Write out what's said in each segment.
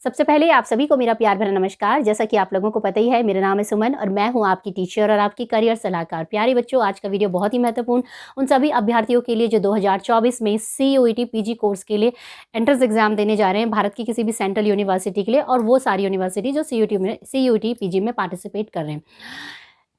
सबसे पहले आप सभी को मेरा प्यार भरा नमस्कार। जैसा कि आप लोगों को पता ही है, मेरा नाम है सुमन और मैं हूं आपकी टीचर और आपकी करियर सलाहकार। प्यारे बच्चों, आज का वीडियो बहुत ही महत्वपूर्ण उन सभी अभ्यर्थियों के लिए जो 2024 में CUET पीजी कोर्स के लिए एंट्रेंस एग्जाम देने जा रहे हैं भारत की किसी भी सेंट्रल यूनिवर्सिटी के लिए, और वो सारी यूनिवर्सिटी जो CUET पीजी में पार्टिसिपेट कर रहे हैं।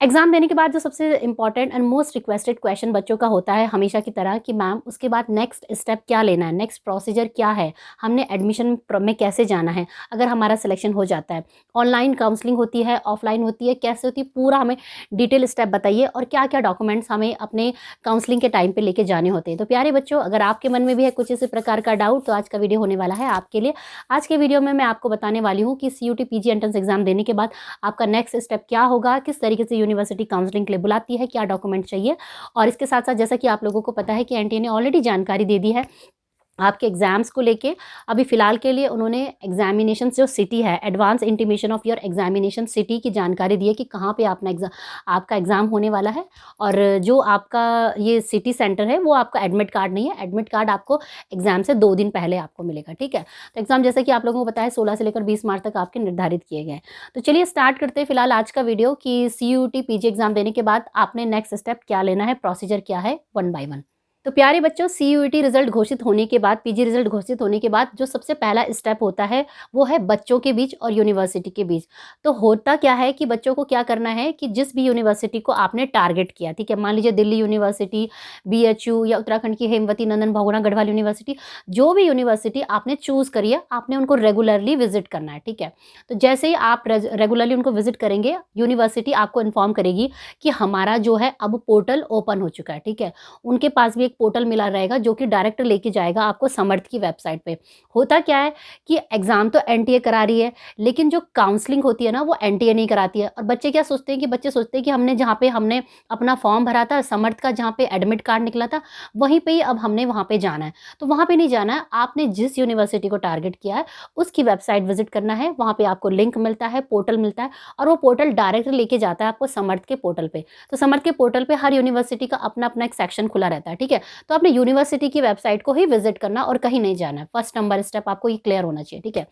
एग्जाम देने के बाद जो सबसे important and most requested question बच्चों का होता है हमेशा की तरह कि मैम उसके बाद नेक्स्ट स्टेप क्या लेना है, नेक्स्ट प्रोसीजर क्या है, हमने एडमिशन में कैसे जाना है अगर हमारा सिलेक्शन हो जाता है, ऑनलाइन काउंसलिंग होती है, ऑफलाइन होती है, कैसे होती है, पूरा हमें डिटेल स्टेप बताइए और क्या क्या डॉक्यूमेंट्स हमें अपने काउंसलिंग के टाइम पे लेके जाने होते हैं। तो प्यारे बच्चों, अगर आपके मन में भी है कुछ इसी प्रकार का डाउट तो आज का वीडियो होने वाला है आपके लिए। आज के वीडियो में मैं आपको बताने वाली हूँ कि CUET पीजी एंट्रेंस एग्जाम देने के बाद आपका नेक्स्ट स्टेप क्या होगा, किस तरीके से यूनिवर्सिटी काउंसलिंग के लिए बुलाती है, क्या डॉक्यूमेंट चाहिए। और इसके साथ साथ जैसा कि आप लोगों को पता है कि एनटीए ने ऑलरेडी जानकारी दे दी है आपके एग्जाम्स को लेके। अभी फिलहाल के लिए उन्होंने एग्जामिनेशन जो सिटी है, advance intimation of your examination city की जानकारी दी है कि कहाँ पे आपका एग्ज़ाम होने वाला है। और जो आपका ये सिटी सेंटर है वो आपका एडमिट कार्ड नहीं है, एडमिट कार्ड आपको एग्जाम से 2 दिन पहले आपको मिलेगा। ठीक है, तो एग्जाम जैसे कि आप लोगों को पता है 16 से लेकर 20 मार्च तक आपके निर्धारित किए गए हैं। तो चलिए स्टार्ट करते हैं फिलहाल आज का वीडियो कि CUET पीजी एग्जाम देने के बाद आपने नेक्स्ट स्टेप क्या लेना है, प्रोसीजर क्या है, 1 बाय 1। तो प्यारे बच्चों, CUET रिजल्ट घोषित होने के बाद, पीजी रिजल्ट घोषित होने के बाद जो सबसे पहला स्टेप होता है वो है बच्चों के बीच और यूनिवर्सिटी के बीच। तो होता क्या है कि बच्चों को क्या करना है कि जिस भी यूनिवर्सिटी को आपने टारगेट किया, ठीक है, मान लीजिए दिल्ली यूनिवर्सिटी, BHU या उत्तराखंड की हेमवती नंदन बहुगुणा गढ़वाल यूनिवर्सिटी, जो भी यूनिवर्सिटी आपने चूज़ करी है आपने उनको रेगुलरली विजिट करना है। ठीक है, तो जैसे ही आप रेगुलरली उनको विजिट करेंगे, यूनिवर्सिटी आपको इन्फॉर्म करेगी कि हमारा जो है अब पोर्टल ओपन हो चुका है। ठीक है, उनके पास भी एक पोर्टल मिला रहेगा जो कि डायरेक्ट लेके जाएगा आपको समर्थ की वेबसाइट पे। होता क्या है कि एग्जाम तो एनटीए करा रही है, लेकिन जो काउंसलिंग होती है ना वो एनटीए नहीं कराती है। और बच्चे क्या सोचते हैं कि बच्चे सोचते हैं कि हमने अपना फॉर्म भरा था, समर्थ का जहाँ पे एडमिट कार्ड निकला था वहीं पे ही अब हमने वहाँ पे जाना है। तो वहाँ पे नहीं जाना है, आपने जिस यूनिवर्सिटी को टारगेट किया है उसकी वेबसाइट विजिट करना है। वहाँ पे आपको लिंक मिलता है, पोर्टल मिलता है, और वो पोर्टल डायरेक्ट लेके जाता है आपको समर्थ के पोर्टल पे। तो समर्थ के पोर्टल पे हर यूनिवर्सिटी का अपना अपना एक सेक्शन खुला रहता है। ठीक है, तो आपने यूनिवर्सिटी की वेबसाइट को ही विजिट करना और कहीं नहीं जाना है। फर्स्ट नंबर स्टेप आपको ये क्लियर होना चाहिए। ठीक है,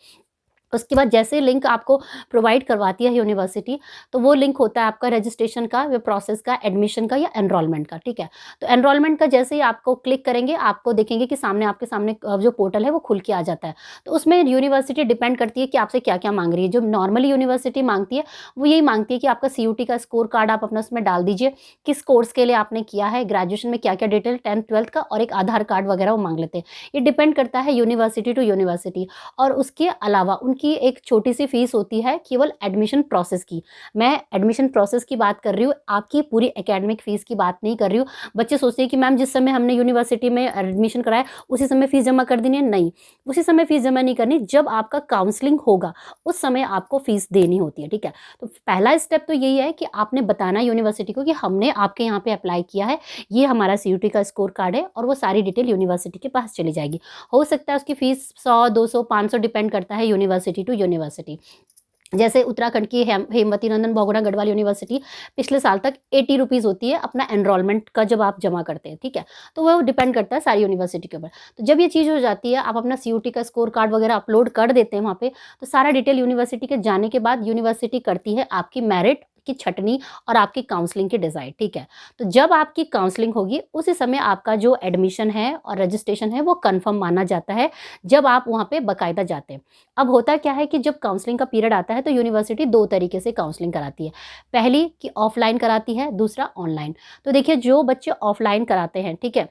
उसके बाद जैसे लिंक आपको प्रोवाइड करवाती है यूनिवर्सिटी, तो वो लिंक होता है आपका रजिस्ट्रेशन का, वे प्रोसेस का, एडमिशन का या एनरोलमेंट का। ठीक है, तो एनरोलमेंट का जैसे ही आपको क्लिक करेंगे आपको देखेंगे कि आपके सामने जो पोर्टल है वो खुल के आ जाता है। तो उसमें यूनिवर्सिटी डिपेंड करती है कि आपसे क्या क्या मांग रही है। जो नॉर्मली यूनिवर्सिटी मांगती है वो यही मांगती है कि आपका CUET का स्कोर कार्ड आप अपना उसमें डाल दीजिए, किस कोर्स के लिए आपने किया है, ग्रेजुएशन में क्या क्या डिटेल, 10th 12th का, और एक आधार कार्ड वगैरह वो मांग लेते हैं। ये डिपेंड करता है यूनिवर्सिटी टू यूनिवर्सिटी। और उसके अलावा की एक छोटी सी फीस होती है केवल एडमिशन प्रोसेस की। मैं एडमिशन प्रोसेस की बात कर रही हूँ, आपकी पूरी एकेडमिक फीस की बात नहीं कर रही हूँ। बच्चे सोचते हैं कि मैम जिस समय हमने यूनिवर्सिटी में एडमिशन कराया उसी समय फीस जमा कर देनी है। नहीं, उसी समय फीस जमा नहीं करनी, जब आपका काउंसलिंग होगा उस समय आपको फीस देनी होती है। ठीक है, तो पहला स्टेप तो यही है कि आपने बताना यूनिवर्सिटी को कि हमने आपके यहाँ पे अप्लाई किया है, ये हमारा CUET का स्कोर कार्ड है, और वो सारी डिटेल यूनिवर्सिटी के पास चली जाएगी। हो सकता है उसकी फीस 100, 200, 500 डिपेंड करता है यूनिवर्सिटी टू यूनिवर्सिटी। जैसे उत्तराखंड की हेमवती नंदन बहुगुणा गढ़वाल यूनिवर्सिटी पिछले साल तक 80 रुपीज़ होती है अपना एनरोलमेंट का जब आप जमा करते हैं। ठीक है, तो वो डिपेंड करता है सारी यूनिवर्सिटी के ऊपर। तो जब ये चीज़ हो जाती है, आप अपना CUET का स्कोर कार्ड वगैरह अपलोड कर देते हैं वहाँ पे, तो सारा डिटेल यूनिवर्सिटी के जाने के बाद यूनिवर्सिटी करती है आपकी मेरिट की छटनी और आपकी काउंसलिंग की डिसाइड। ठीक है, तो जब आपकी काउंसलिंग होगी उसी समय आपका जो एडमिशन है और रजिस्ट्रेशन है वो कंफर्म माना जाता है, जब आप वहाँ पे बाकायदा जाते हैं। अब होता क्या है कि जब काउंसलिंग का पीरियड आता है तो यूनिवर्सिटी 2 तरीके से काउंसलिंग कराती है। पहली कि ऑफलाइन कराती है, दूसरा ऑनलाइन। तो देखिए, जो बच्चे ऑफलाइन कराते हैं, ठीक है,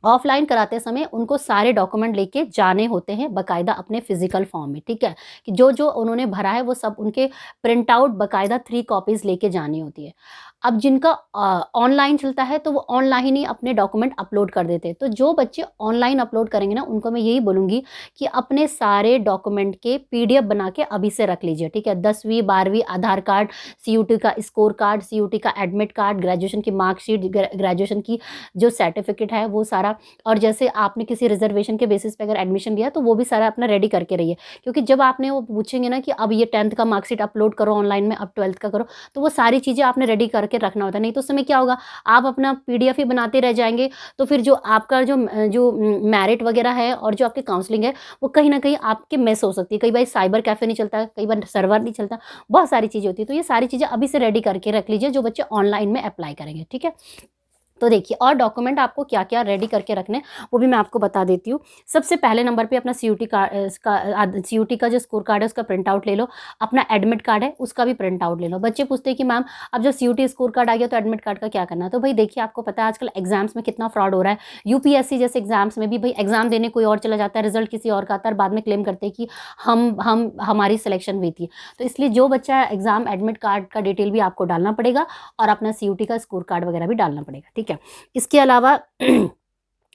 ऑफलाइन कराते समय उनको सारे डॉक्यूमेंट लेके जाने होते हैं बाकायदा अपने फिजिकल फॉर्म में। ठीक है, कि जो जो उन्होंने भरा है वो सब उनके प्रिंट आउट बाकायदा 3 कॉपीज़ लेके जानी होती है। अब जिनका ऑनलाइन चलता है तो वो ऑनलाइन ही अपने डॉक्यूमेंट अपलोड कर देते हैं। तो जो बच्चे ऑनलाइन अपलोड करेंगे ना, उनको मैं यही बोलूँगी कि अपने सारे डॉक्यूमेंट के PDF बना के अभी से रख लीजिए। ठीक है, 10वीं 12वीं आधार कार्ड, CUET का स्कोर कार्ड, CUET का एडमिट कार्ड, ग्रेजुएशन की मार्कशीट, ग्रेजुएशन की जो सर्टिफिकेट है वो सारा, और जैसे आपने किसी रिजर्वेशन के बेसिस पे अगर एडमिशन लिया तो वो भी सारा अपना रेडी करके रहिए। क्योंकि जब आपने वो पूछेंगे ना कि अब ये 10th का मार्कशीट अपलोड करो ऑनलाइन में, अब 12th का करो, तो वो सारी चीज़ें आपने रेडी कर करके रखना होता है, नहीं तो उस समय क्या होगा, आप अपना पीडीएफ ही बनाते रह जाएंगे, तो फिर जो आपका जो मेरिट वगैरह है और जो आपकी काउंसलिंग है वो कहीं ना कहीं आपके मिस हो सकती है। कई बार साइबर कैफे नहीं चलता, कई बार सर्वर नहीं चलता, बहुत सारी चीज़ें होती है। तो ये सारी चीज़ें अभी से रेडी करके रख लीजिए जो बच्चे ऑनलाइन में अप्लाई करेंगे, ठीक है। तो देखिए, और डॉक्यूमेंट आपको क्या क्या रेडी करके रखने हैं वो भी मैं आपको बता देती हूँ। सबसे पहले नंबर पे अपना सीयूटी का जो स्कोर कार्ड है उसका प्रिंट आउट ले लो। अपना एडमिट कार्ड है उसका भी प्रिंट आउट ले लो। बच्चे पूछते हैं कि मैम अब जब सीयूटी स्कोर कार्ड आ गया तो एडमिट कार्ड का क्या करना है। तो भाई देखिए, आपको पता है आजकल एग्जाम्स में कितना फ्रॉड हो रहा है। यूपीएससी जैसे एग्जाम्स में भी भाई एग्जाम देने कोई और चला जाता है, रिजल्ट किसी और का आता है, बाद में क्लेम करते हैं कि हमारी सिलेक्शन हुई थी। तो इसलिए जो बच्चा एग्जाम एडमिट कार्ड का डिटेल भी आपको डालना पड़ेगा और अपना सीयूटी का स्कोर कार्ड वगैरह भी डालना पड़ेगा, ठीक है। इसके अलावा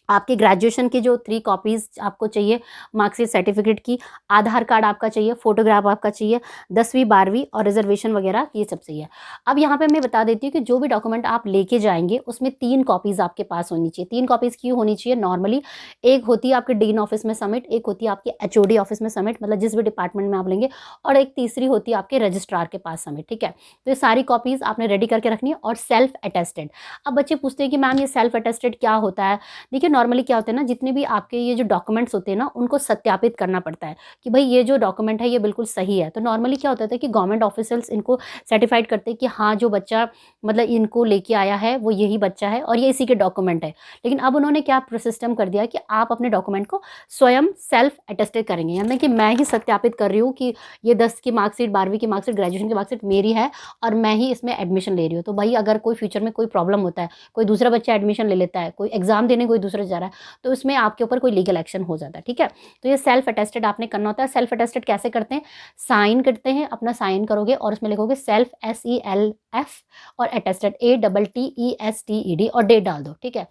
आपके ग्रेजुएशन की जो 3 कॉपीज़ आपको चाहिए मार्कशीट सर्टिफिकेट की, आधार कार्ड आपका चाहिए, फोटोग्राफ आपका चाहिए, 10वीं 12वीं और रिजर्वेशन वगैरह ये सब चाहिए। अब यहाँ पे मैं बता देती हूँ कि जो भी डॉक्यूमेंट आप लेके जाएंगे उसमें 3 कॉपीज़ आपके पास होनी चाहिए। 3 कॉपीज़ क्यों होनी चाहिए नॉर्मली? एक होती है आपके डीन ऑफिस में सबमिट, एक होती है आपके एचओडी ऑफिस में सबमिट, मतलब जिस भी डिपार्टमेंट में आप लेंगे, और एक तीसरी होती है आपके रजिस्ट्रार के पास सबमिट, ठीक है। तो ये सारी कॉपीज़ आपने रेडी करके रखनी है। और सेल्फ अटेस्टेड, अब बच्चे पूछते हैं कि मैम ये सेल्फ अटेस्टेड क्या होता है। देखिए, नॉर्मली क्या होता है ना, जितने भी आपके ये जो डॉक्यूमेंट्स होते हैं ना उनको सत्यापित करना पड़ता है कि भाई ये जो डॉक्यूमेंट है ये बिल्कुल सही है। तो नॉर्मली क्या होता था कि गवर्नमेंट ऑफिशियल्स इनको सर्टिफाइड करते हैं कि हाँ, जो बच्चा मतलब इनको लेके आया है वो यही बच्चा है और ये इसी के डॉक्यूमेंट है। लेकिन अब उन्होंने क्या सिस्टम कर दिया कि आप अपने डॉक्यूमेंट को स्वयं सेल्फ अटेस्टेड करेंगे, यानी कि मैं ही सत्यापित कर रही हूँ कि ये 10 की मार्कशीट, 12वीं की मार्कशीट, ग्रेजुएशन की मार्कशीट मेरी है और मैं ही इसमें एडमिशन ले रही हूँ। तो भाई अगर कोई फ्यूचर में कोई प्रॉब्लम होता है, कोई दूसरा बच्चा एडमिशन ले लेता है, कोई एग्जाम देने कोई दूसरा जा रहा है, तो उसमें आपके ऊपर कोई लीगल एक्शन हो जाता है, ठीक है। तो ये सेल्फ अटेस्टेड आपने करना होता है। सेल्फ अटेस्टेड कैसे करते हैं? साइन करते हैं, अपना साइन करोगे और उसमें लिखोगे सेल्फ SELF और अटेस्टेड ATTESTED और डेट डाल दो, ठीक है।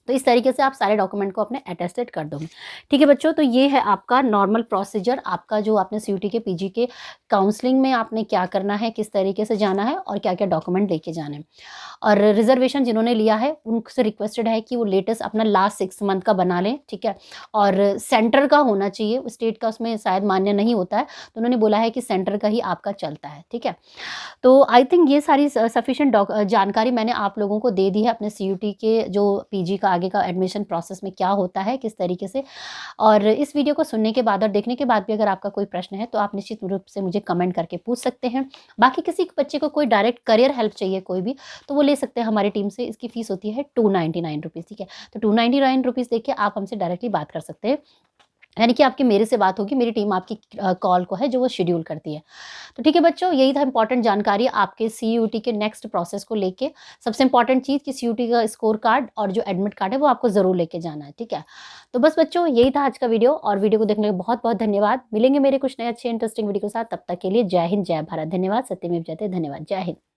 तो इस तरीके से आप सारे डॉक्यूमेंट को अपने अटेस्टेड कर दोगे, ठीक है बच्चों। तो ये है आपका नॉर्मल प्रोसीजर, आपका जो आपने सीयूटी के पीजी के काउंसलिंग में आपने क्या करना है, किस तरीके से जाना है और क्या क्या डॉक्यूमेंट लेके जाने हैं। और रिजर्वेशन जिन्होंने लिया है उनसे रिक्वेस्टेड है कि वो लेटेस्ट अपना लास्ट 6 मंथ का बना लें, ठीक है। और सेंटर का होना चाहिए, स्टेट का उसमें शायद मान्य नहीं होता है, तो उन्होंने बोला है कि सेंटर का ही आपका चलता है, ठीक है। तो आई थिंक ये सारी सफिशिएंट जानकारी मैंने आप लोगों को दे दी है अपने सीयूटी के जो पीजी का आगे का एडमिशन प्रोसेस में क्या होता है, किस तरीके से। और इस वीडियो को सुनने के बाद और देखने के बाद भी अगर आपका कोई प्रश्न है तो आप निश्चित रूप से मुझे कमेंट करके पूछ सकते हैं। बाकी किसी बच्चे को कोई डायरेक्ट करियर हेल्प चाहिए कोई भी, तो वो ले सकते हैं हमारी टीम से। इसकी फीस होती है 299 रुपीज़, ठीक है। तो 299 रुपीज़ देके आप हमसे डायरेक्टली बात कर सकते हैं, यानी कि आपकी मेरे से बात होगी, मेरी टीम आपकी कॉल को है जो वो शेड्यूल करती है। तो ठीक है बच्चों, यही था इंपॉर्टेंट जानकारी आपके सीयूटी के नेक्स्ट प्रोसेस को लेके। सबसे इंपॉर्टेंट चीज़ कि सीयूटी का स्कोर कार्ड और जो एडमिट कार्ड है वो आपको ज़रूर लेके जाना है, ठीक है। तो बस बच्चों, यही था आज का वीडियो और वीडियो को देखने के बहुत बहुत धन्यवाद। मिलेंगे मेरे कुछ नए अच्छे इंटरेस्टिंग वीडियो के साथ, तब तक के लिए जय हिंद, जय भारत। धन्यवाद। सत्यमेव जयते। धन्यवाद। जय हिंद।